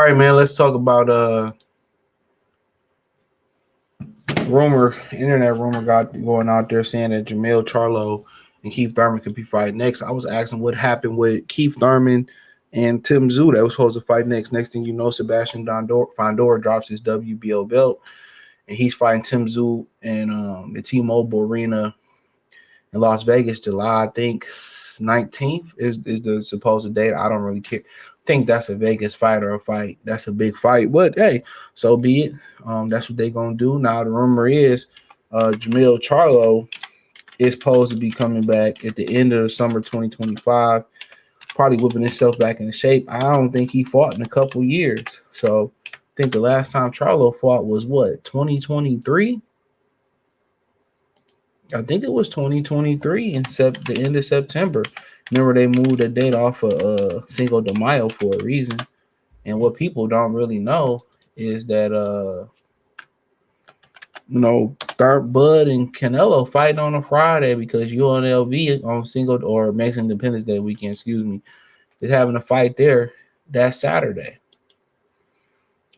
right, man. Let's talk about internet rumor got going out there saying that Jermell Charlo and Keith Thurman could be fighting next. I was asking what happened with Keith Thurman and Tim Tszyu that was supposed to fight next. Next thing you know, Sebastian Fondor drops his WBO belt, and he's fighting Tim Tszyu in the T-Mobile Arena in Las Vegas, July, I think 19th is the supposed date. I don't really care. Think that's a Vegas fight or a fight. That's a big fight. But hey, so be it. That's what they're gonna do. Now the rumor is Jermell Charlo is supposed to be coming back at the end of the summer 2025, probably whipping himself back into shape. I don't think he fought in a couple years. So I think the last time Charlo fought was what, 2023? I think it was 2023 in the end of September. Remember, they moved the date off of Cinco de Mayo for a reason. And what people don't really know is that Bud and Canelo fighting on a Friday because UNLV on Cinco or Mexican Independence Day weekend, is having a fight there that Saturday.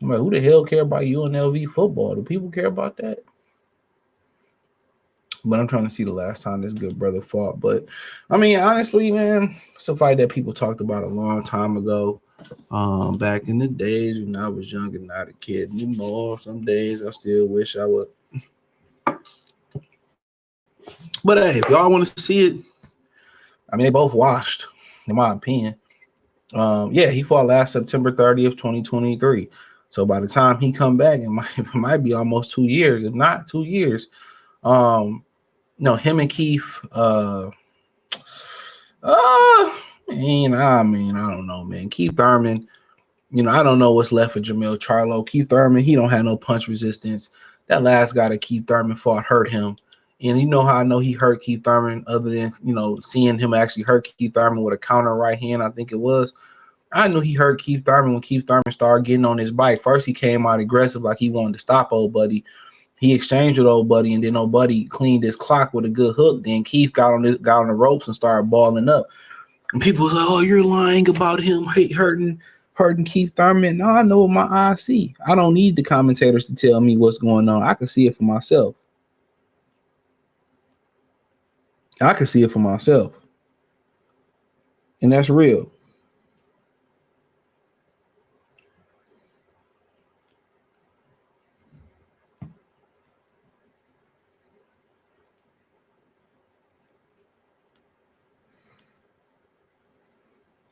I'm like, who the hell care about UNLV football? Do people care about that? But I'm trying to see the last time this good brother fought. But, I mean, honestly, man, it's a fight that people talked about a long time ago. Back in the days when I was young and not a kid anymore. Some days I still wish I would. But, hey, if y'all want to see it, I mean, they both washed, in my opinion. He fought last September 30th, 2023. So by the time he come back, it might be almost 2 years, if not 2 years. Him and Keith, I don't know, man. Keith Thurman, I don't know what's left for Jermell Charlo. Keith Thurman, he don't have no punch resistance. That last guy that Keith Thurman fought hurt him. And you know how I know he hurt Keith Thurman, other than, seeing him actually hurt Keith Thurman with a counter right hand, I think it was. I knew he hurt Keith Thurman when Keith Thurman started getting on his bike. First, he came out aggressive like he wanted to stop old buddy. He exchanged with old buddy, and then old buddy cleaned his clock with a good hook. Then Keith got on the ropes and started balling up. And people was like, "Oh, you're lying about him hurting Keith Thurman." No, I know what my eyes see. I don't need the commentators to tell me what's going on. I can see it for myself. And that's real.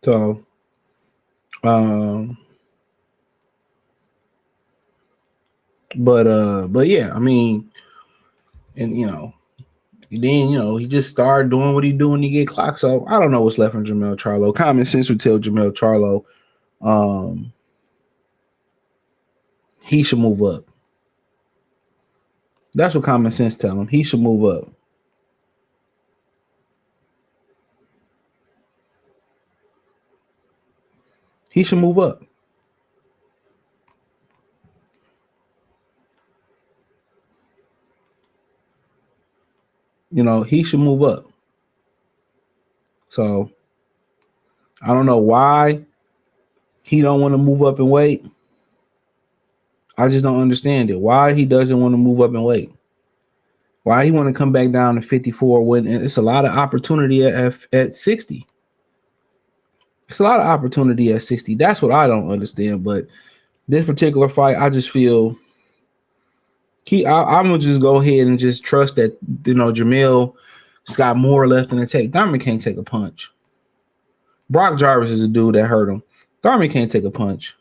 So, but yeah, I mean, and then he just started doing what he do when he get clocked. So I don't know what's left from Jermell Charlo. Common sense would tell Jermell Charlo, he should move up. That's what common sense tell him. He should move up. He should move up. He should move up. So I don't know why he don't want to move up in weight. I just don't understand it. Why he doesn't want to move up in weight. Why he want to come back down to 54 when it's a lot of opportunity at 60. It's a lot of opportunity at 60. That's what I don't understand. But this particular fight, I just feel I'm gonna just go ahead and just trust that Jermell's got more left in the tank. Thurman can't take a punch. Brock Jarvis is a dude that hurt him. Thurman can't take a punch.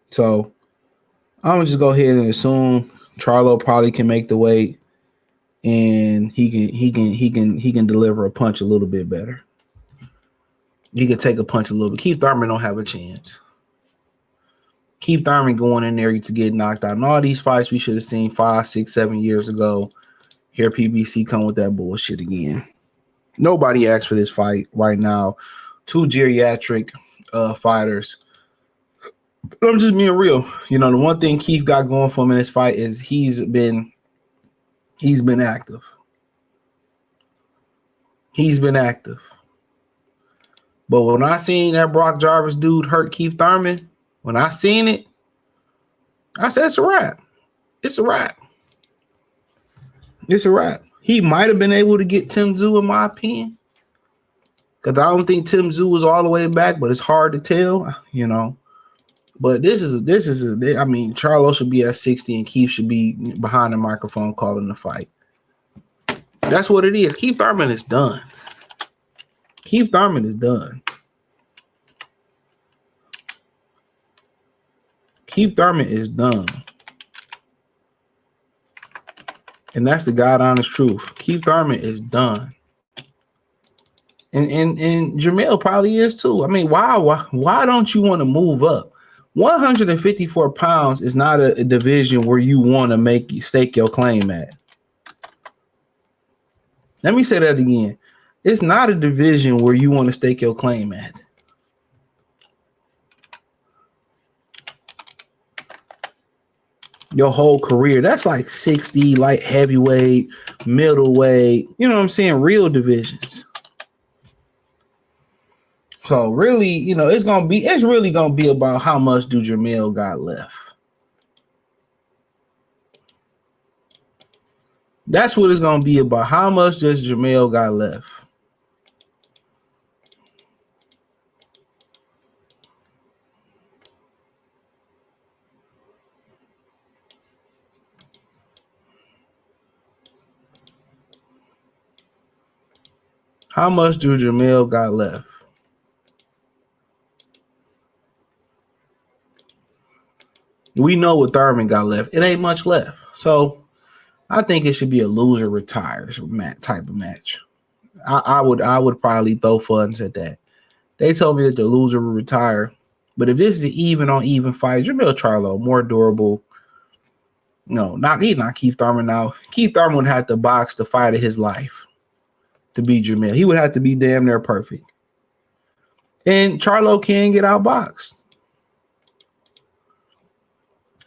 So I'm gonna just go ahead and assume Charlo probably can make the weight, and he can deliver a punch a little bit better. He can take a punch a little bit. Keith Thurman don't have a chance. Keith Thurman going in there to get knocked out. And all these fights we should have seen 5, 6, 7 years ago. Here PBC come with that bullshit again. Nobody asked for this fight right now. 2 geriatric fighters. I'm just being real. The one thing Keith got going for him in this fight is he's been active. But when I seen that Brock Jarvis dude hurt Keith Thurman, when I seen it, I said it's a wrap. It's a wrap. It's a wrap. He might have been able to get Tim Tszyu, in my opinion, because I don't think Tim Tszyu was all the way back, but it's hard to tell, you know. But I mean, Charlo should be at 60 and Keith should be behind the microphone calling the fight. That's what it is. Keith Thurman is done. Keith Thurman is done. Keith Thurman is done. And that's the God honest truth. Keith Thurman is done. And Jermell probably is too. I mean, why don't you want to move up? 154 pounds is not a division where you want to stake your claim at. Let me say that again. It's not a division where you want to stake your claim at. Your whole career. That's like 60, light heavyweight, middleweight. You know what I'm saying? Real divisions. So really, you know, it's really gonna be about how much do Jermell got left. That's what it's gonna be about. How much does Jermell got left? How much do Jermell got left? We know what Thurman got left. It ain't much left. So I think it should be a loser retires type of match. I would probably throw funds at that. They told me that the loser will retire. But if this is an even on even fight, Jermell Charlo, more durable. No, he's not Keith Thurman now. Keith Thurman would have to box the fight of his life to beat Jermell. He would have to be damn near perfect. And Charlo can get outboxed.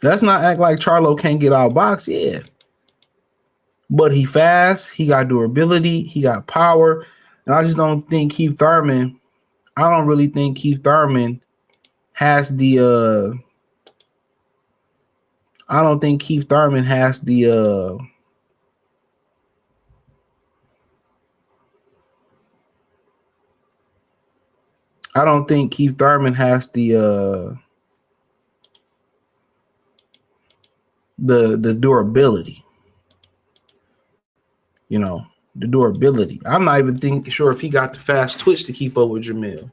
Let's not act like Charlo can't get outboxed. Yeah. But he fast. He got durability. He got power. And I just don't think Keith Thurman, I don't really think Keith Thurman has the I don't think Keith Thurman has the I don't think Keith Thurman has the durability. You know, the durability. I'm not even sure if he got the fast twitch to keep up with Jermell.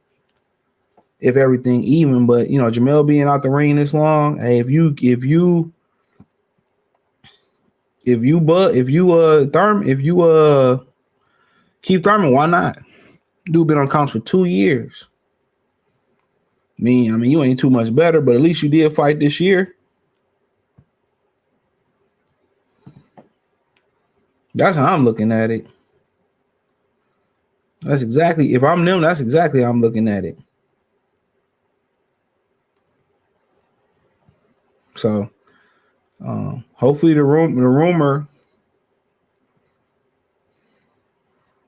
If everything even, but you know, Jermell being out the ring this long, hey, if you Keith Thurman, why not? Dude been on comps for 2 years. I mean, you ain't too much better, but at least you did fight this year. That's how I'm looking at it. That's exactly, if I'm them, that's exactly how I'm looking at it. So hopefully the rumor,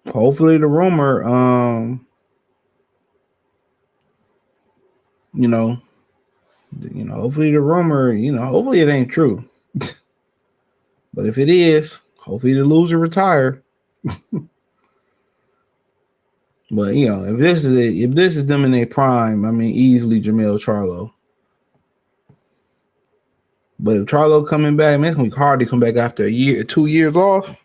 hopefully the rumor, hopefully it ain't true. But if it is, hopefully the loser retire. But you know, if this is them in their prime, I mean, easily Jermell Charlo. But if Charlo coming back, man, it's gonna be hard to come back after a year, 2 years off.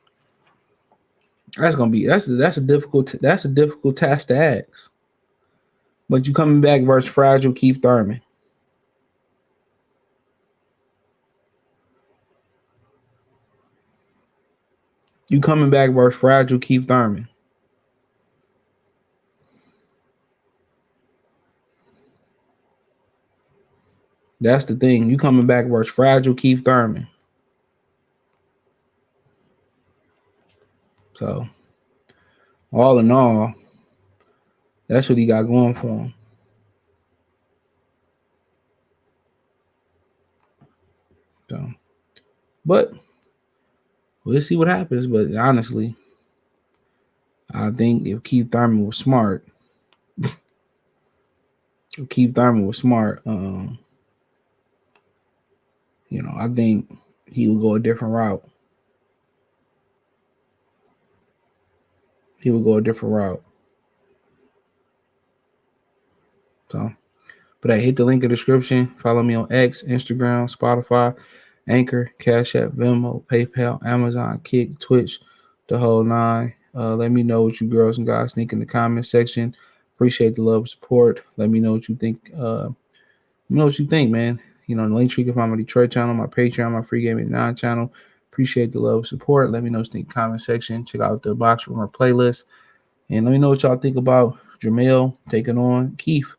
That's a difficult task to ask. But you coming back versus fragile Keith Thurman. You coming back versus fragile Keith Thurman. That's the thing. You coming back versus fragile Keith Thurman. So, all in all, that's what he got going for him. So, but we'll see what happens. But honestly, I think if Keith Thurman was smart, Keith Thurman was smart. I think he would go a different route. So, but hey, hit the link in the description. Follow me on X, Instagram, Spotify, Anchor, Cash App, Venmo, PayPal, Amazon, Kick, Twitch, the whole nine. Let me know what you girls and guys think in the comment section. Appreciate the love and support. Let me know what you think. Man. The link tree, you can find my Detroit channel, my Patreon, my Free Gaming 9 channel. Appreciate the love and support. Let me know what you think in the comment section. Check out the Box Rumor playlist. And let me know what y'all think about Jermell taking on Keith.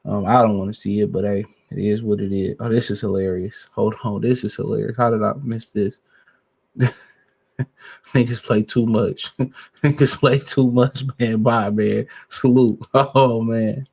I don't want to see it, but hey, it is what it is. Oh, this is hilarious. Hold on. This is hilarious. How did I miss this? Niggas play too much. Niggas play too much, man. Bye, man. Salute. Oh, man.